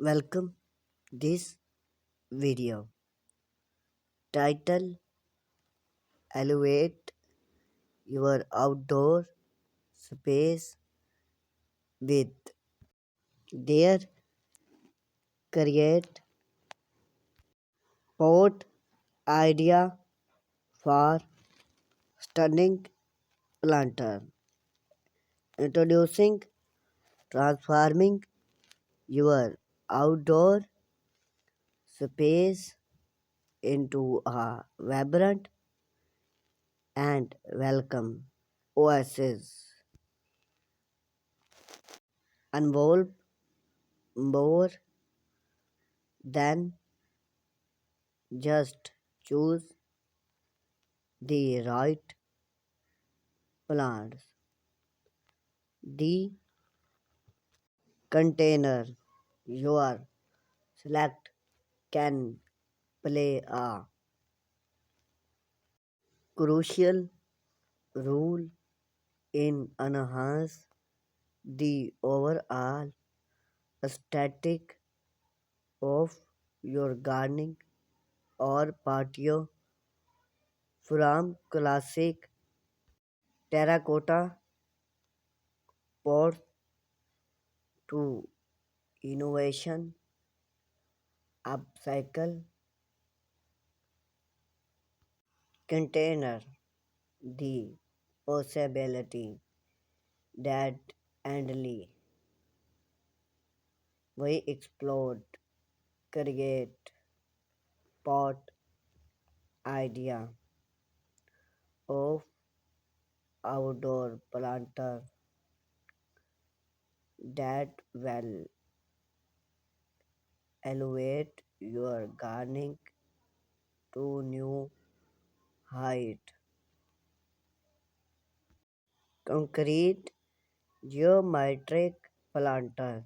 Welcome this video title Elevate Your Outdoor Space with their create pot idea for stunning planter. Introducing transforming your outdoor space into a vibrant and welcome oasis. Involve more than just choose the right plants. The container you select can play a crucial role in enhance the overall aesthetic of your gardening or patio from classic terracotta pots to innovation upcycle container. The possibility that endly we explored create pot idea of outdoor planter that will elevate your gardening to new height. Concrete geometric planter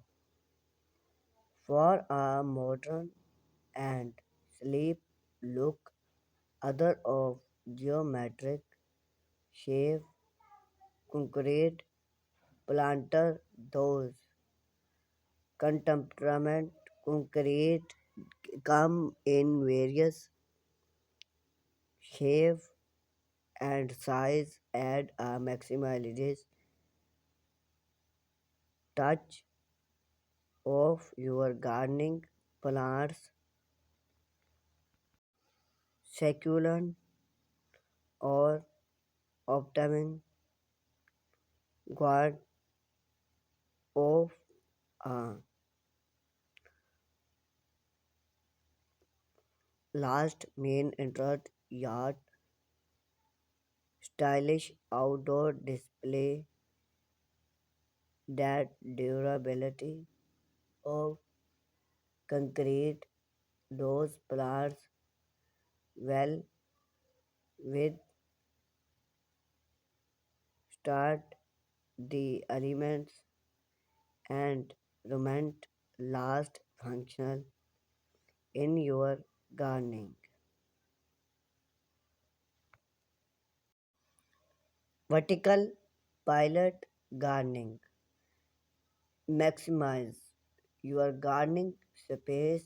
for a modern and sleek look. Other of geometric shape concrete planter those contemporary concrete come in various shape and size add a maximalist touch of your gardening plants succulent or optimum guard of a last main interest yard stylish outdoor display that durability of concrete those plants well with start the elements and remain last functional in your gardening. Vertical pilot gardening maximize your gardening space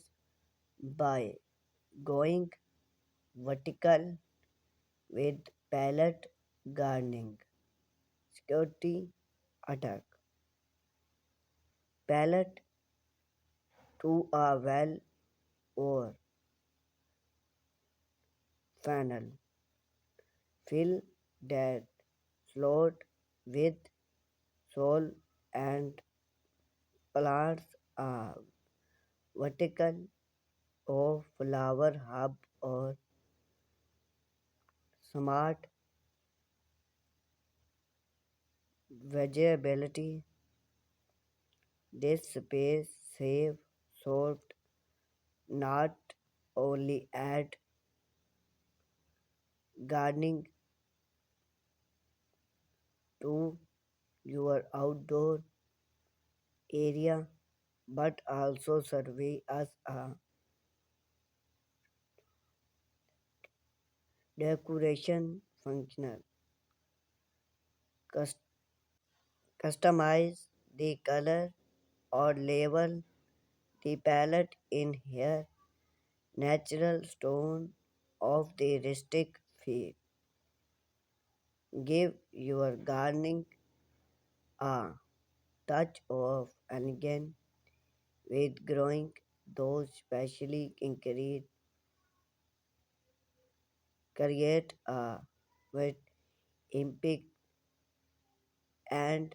by going vertical with pallet gardening. Security attack. Pallet to a well or funnel. Fill that slot with soil and plants a vertical or flower hub or smart vegetability. This space save soft not only add gardening to your outdoor area but also serve as a decoration functional. Customize the color or label The palette in here, natural stone of the rustic feel, give your gardening a touch of elegance with growing those specially create a with impact and